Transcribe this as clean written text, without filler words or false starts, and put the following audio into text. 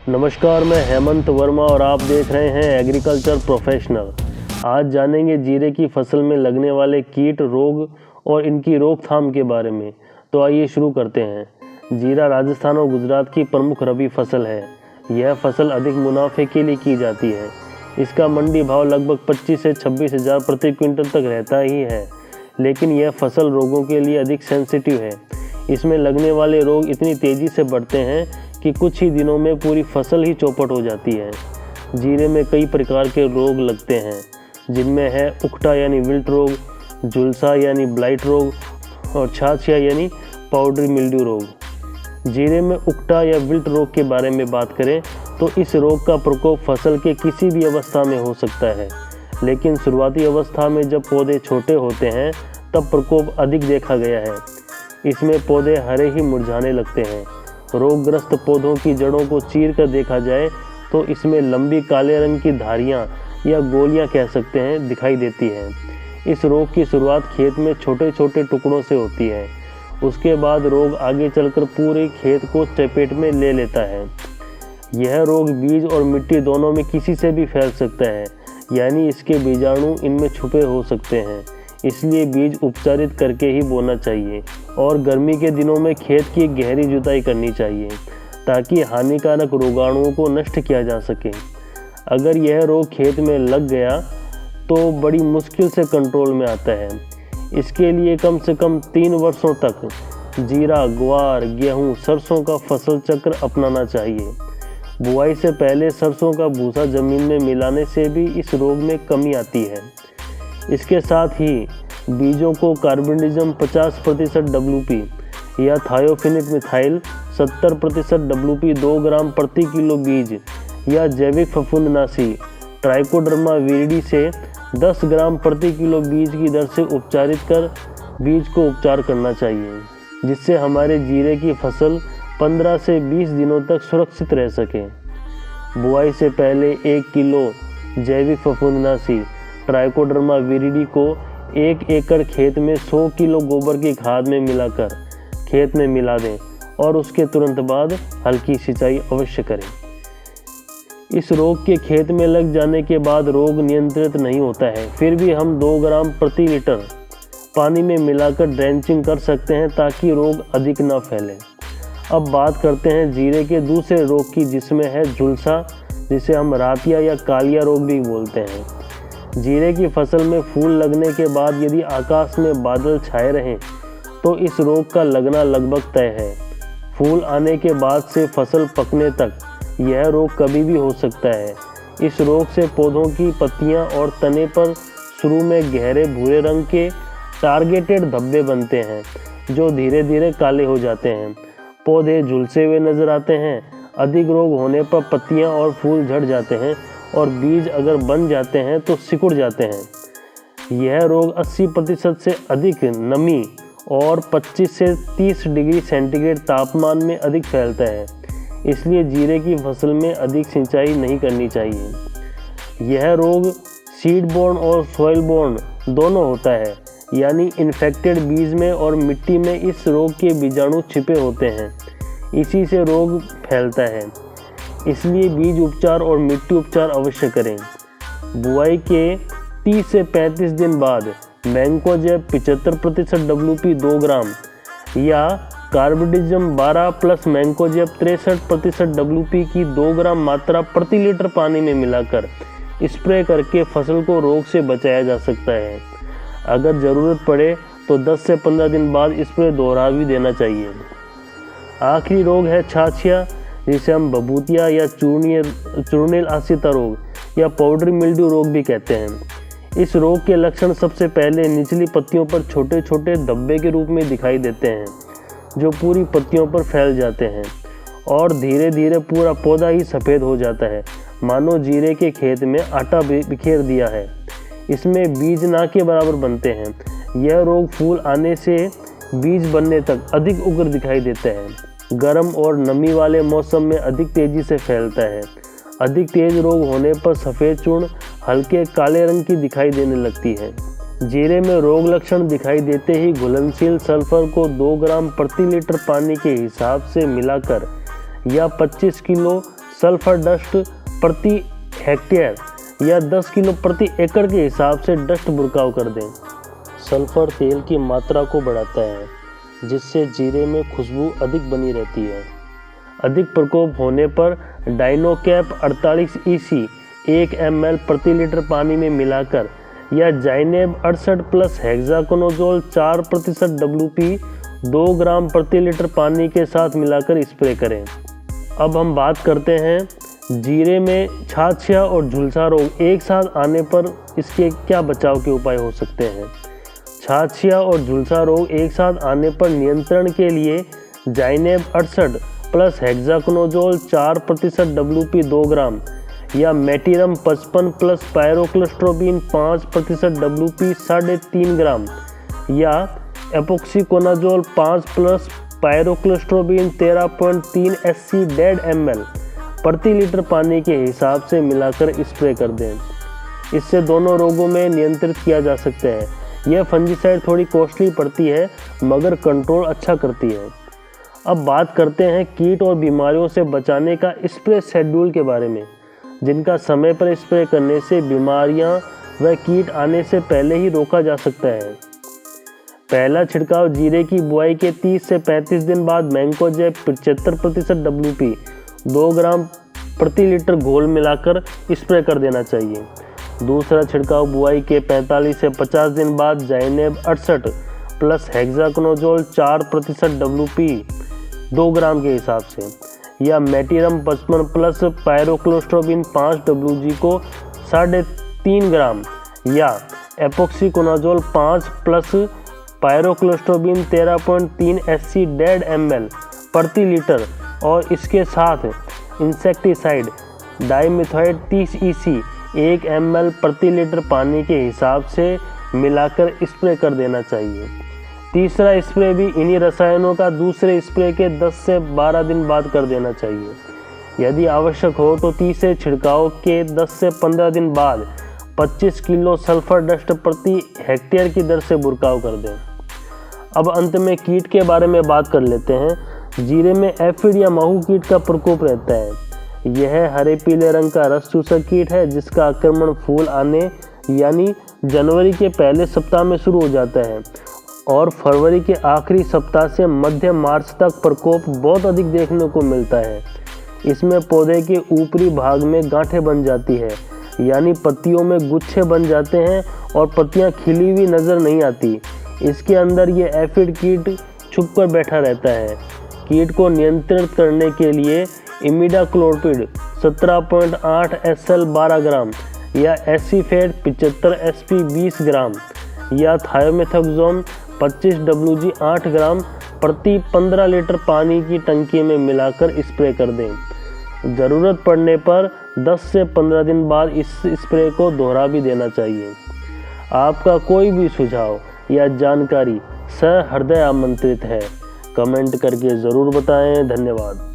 नमस्कार, मैं हेमंत वर्मा और आप देख रहे हैं एग्रीकल्चर प्रोफेशनल। आज जानेंगे जीरे की फसल में लगने वाले कीट, रोग और इनकी रोकथाम के बारे में। तो आइए शुरू करते हैं। जीरा राजस्थान और गुजरात की प्रमुख रबी फसल है। यह फसल अधिक मुनाफे के लिए की जाती है। इसका मंडी भाव लगभग 25 से 26 हज़ार प्रति क्विंटल तक रहता ही है, लेकिन यह फसल रोगों के लिए अधिक सेंसिटिव है। इसमें लगने वाले रोग इतनी तेज़ी से बढ़ते हैं कि कुछ ही दिनों में पूरी फसल ही चौपट हो जाती है। जीरे में कई प्रकार के रोग लगते हैं, जिनमें है उकटा यानी विल्ट रोग, झुलसा यानी ब्लाइट रोग और छाछिया यानी पाउडरी मिल्ड्यू रोग। जीरे में उकटा या विल्ट रोग के बारे में बात करें तो इस रोग का प्रकोप फसल के किसी भी अवस्था में हो सकता है, लेकिन शुरुआती अवस्था में जब पौधे छोटे होते हैं तब प्रकोप अधिक देखा गया है। इसमें पौधे हरे ही मुरझाने लगते हैं। रोगग्रस्त पौधों की जड़ों को चीर कर देखा जाए तो इसमें लंबी काले रंग की धारियां या गोलियां कह सकते हैं दिखाई देती हैं। इस रोग की शुरुआत खेत में छोटे छोटे टुकड़ों से होती है। उसके बाद रोग आगे चलकर पूरे खेत को चपेट में ले लेता है। यह रोग बीज और मिट्टी दोनों में किसी से भी फैल सकता है, यानी इसके बीजाणु इनमें छुपे हो सकते हैं। इसलिए बीज उपचारित करके ही बोना चाहिए और गर्मी के दिनों में खेत की गहरी जुताई करनी चाहिए ताकि हानिकारक रोगाणुओं को नष्ट किया जा सके। अगर यह रोग खेत में लग गया तो बड़ी मुश्किल से कंट्रोल में आता है। इसके लिए कम से कम 3 वर्षों तक जीरा, ग्वार, गेहूं, सरसों का फसल चक्र अपनाना चाहिए। बुआई से पहले सरसों का भूसा जमीन में मिलाने से भी इस रोग में कमी आती है। इसके साथ ही बीजों को कार्बनिज्म 50% WP या थायोफिनिक मिथाइल 70% WP 2 ग्राम प्रति किलो बीज या जैविक फफूंदनाशी ट्राइकोडर्मा विरिडी से 10 ग्राम प्रति किलो बीज की दर से उपचारित कर बीज को उपचार करना चाहिए, जिससे हमारे जीरे की फसल 15 से 20 दिनों तक सुरक्षित रह सके। बुआई से पहले 1 किलो जैविक फफूंदनाशी ट्राइकोडर्मा विरिडी को 1 एकड़ खेत में 100 किलो गोबर की खाद में मिलाकर खेत में मिला दें और उसके तुरंत बाद हल्की सिंचाई अवश्य करें। इस रोग के खेत में लग जाने के बाद रोग नियंत्रित नहीं होता है, फिर भी हम 2 ग्राम प्रति लीटर पानी में मिलाकर ड्रेंचिंग कर सकते हैं ताकि रोग अधिक न फैले। अब बात करते हैं जीरे के दूसरे रोग की, जिसमें है झुलसा, जिसे हम रातिया या कालिया रोग भी बोलते हैं। जीरे की फसल में फूल लगने के बाद यदि आकाश में बादल छाए रहें तो इस रोग का लगना लगभग तय है। फूल आने के बाद से फसल पकने तक यह रोग कभी भी हो सकता है। इस रोग से पौधों की पत्तियां और तने पर शुरू में गहरे भूरे रंग के टारगेटेड धब्बे बनते हैं, जो धीरे धीरे काले हो जाते हैं। पौधे झुलसे हुए नजर आते हैं। अधिक रोग होने पर पत्तियां और फूल झड़ जाते हैं और बीज अगर बन जाते हैं तो सिकुड़ जाते हैं। यह रोग 80% से अधिक नमी और 25 से 30 डिग्री सेंटीग्रेड तापमान में अधिक फैलता है। इसलिए जीरे की फसल में अधिक सिंचाई नहीं करनी चाहिए। यह रोग सीड बोर्न और सॉइल बोर्न दोनों होता है, यानी इन्फेक्टेड बीज में और मिट्टी में इस रोग के बीजाणु छिपे होते हैं। इसी से रोग फैलता है। इसलिए बीज उपचार और मिट्टी उपचार अवश्य करें। बुआई के 30 से 35 दिन बाद मैंकोजेब 75% WP 2 ग्राम या कार्बनिज्म 12 प्लस मैंकोजेब 63% WP की 2 ग्राम मात्रा प्रति लीटर पानी में मिलाकर स्प्रे करके फसल को रोग से बचाया जा सकता है। अगर ज़रूरत पड़े तो 10 से 15 दिन बाद स्प्रे दोहरा भी देना चाहिए। आखिरी रोग है छाछिया, जिसे हम बबूतिया या चूर्णिल आसिता रोग या पाउडरी मिल्ड्यू रोग भी कहते हैं। इस रोग के लक्षण सबसे पहले निचली पत्तियों पर छोटे छोटे धब्बे के रूप में दिखाई देते हैं, जो पूरी पत्तियों पर फैल जाते हैं और धीरे धीरे पूरा पौधा ही सफ़ेद हो जाता है, मानो जीरे के खेत में आटा बिखेर दिया है। इसमें बीज ना के बराबर बनते हैं। यह रोग फूल आने से बीज बनने तक अधिक उग्र दिखाई देता है। गर्म और नमी वाले मौसम में अधिक तेजी से फैलता है। अधिक तेज रोग होने पर सफ़ेद चूर्ण हल्के काले रंग की दिखाई देने लगती है। जीरे में रोग लक्षण दिखाई देते ही घुलनशील सल्फर को 2 ग्राम प्रति लीटर पानी के हिसाब से मिलाकर या 25 किलो सल्फर डस्ट प्रति हेक्टेयर या 10 किलो प्रति एकड़ के हिसाब से डस्ट बुरकाव कर दें। सल्फर तेल की मात्रा को बढ़ाता है, जिससे जीरे में खुशबू अधिक बनी रहती है। अधिक प्रकोप होने पर डाइनोकैप 48 EC 1 ml प्रति लीटर पानी में मिलाकर या जाइनेब 68 प्लस हेक्साकोनाजोल 4% WP 2 ग्राम प्रति लीटर पानी के साथ मिलाकर स्प्रे करें। अब हम बात करते हैं जीरे में छाछिया और झुलसा रोग एक साथ आने पर इसके क्या बचाव के उपाय हो सकते हैं। छाछिया और झुलसा रोग एक साथ आने पर नियंत्रण के लिए जाइनेब 68 प्लस हेक्साकोनाजोल 4% WP 2 ग्राम या मेटिरम 55 प्लस पायरोक्लोस्ट्रोबिन 5% WP 3.5 ग्राम या एपोक्सीकोनाजोल 5 प्लस पायरोक्लोस्ट्रोबिन 13.3 SC डेड ml प्रति लीटर पानी के हिसाब से मिलाकर स्प्रे कर दें। इससे दोनों रोगों में नियंत्रित किया जा सकता है। यह फंजीसाइड थोड़ी कॉस्टली पड़ती है मगर कंट्रोल अच्छा करती है। अब बात करते हैं कीट और बीमारियों से बचाने का स्प्रे शेड्यूल के बारे में, जिनका समय पर स्प्रे करने से बीमारियां व कीट आने से पहले ही रोका जा सकता है। पहला छिड़काव जीरे की बुआई के 30 से 35 दिन बाद मैंकोजेब 75% WP 2 ग्राम प्रति लीटर घोल मिलाकर स्प्रे कर देना चाहिए। दूसरा छिड़काव बुआई के 45 से 50 दिन बाद जाइनेब 68 प्लस हेक्साकोनाजोल 4% WP 2 ग्राम के हिसाब से या मेटिरम 55 प्लस पायरोक्लोस्ट्रोबिन 5 WG को 3.5 ग्राम या एपोक्सीकोनाजोल 5 प्लस पायरोक्लोस्ट्रोबिन 13.3 SC डेड ml प्रति लीटर और इसके साथ इंसेक्टिसाइड डाइमिथाइड 30 EC 1 ml प्रति लीटर पानी के हिसाब से मिलाकर स्प्रे कर देना चाहिए। तीसरा स्प्रे भी इन्हीं रसायनों का दूसरे स्प्रे के 10 से 12 दिन बाद कर देना चाहिए। यदि आवश्यक हो तो तीसरे छिड़काव के 10 से 15 दिन बाद 25 किलो सल्फर डस्ट प्रति हेक्टेयर की दर से बुरकाव कर दें। अब अंत में कीट के बारे में बात कर लेते हैं। जीरे में एफिड या महू कीट का प्रकोप रहता है। यह हरे पीले रंग का रस चूसक कीट है, जिसका आक्रमण फूल आने यानी जनवरी के पहले सप्ताह में शुरू हो जाता है और फरवरी के आखिरी सप्ताह से मध्य मार्च तक प्रकोप बहुत अधिक देखने को मिलता है। इसमें पौधे के ऊपरी भाग में गांठें बन जाती है, यानी पत्तियों में गुच्छे बन जाते हैं और पत्तियां खिली हुई नजर नहीं आती। इसके अंदर ये एफिड कीट छुपकर बैठा रहता है। कीट को नियंत्रित करने के लिए इमिडाक्लोपिड 17.8 SL 12 ग्राम या एसीफेट 75 SP 20 ग्राम या थायोमेथाक्सोम 25 WG 8 ग्राम प्रति 15 लीटर पानी की टंकी में मिलाकर स्प्रे कर दें। ज़रूरत पड़ने पर 10 से 15 दिन बाद इस स्प्रे को दोहरा भी देना चाहिए। आपका कोई भी सुझाव या जानकारी सहृदय आमंत्रित है। कमेंट करके ज़रूर बताएं। धन्यवाद।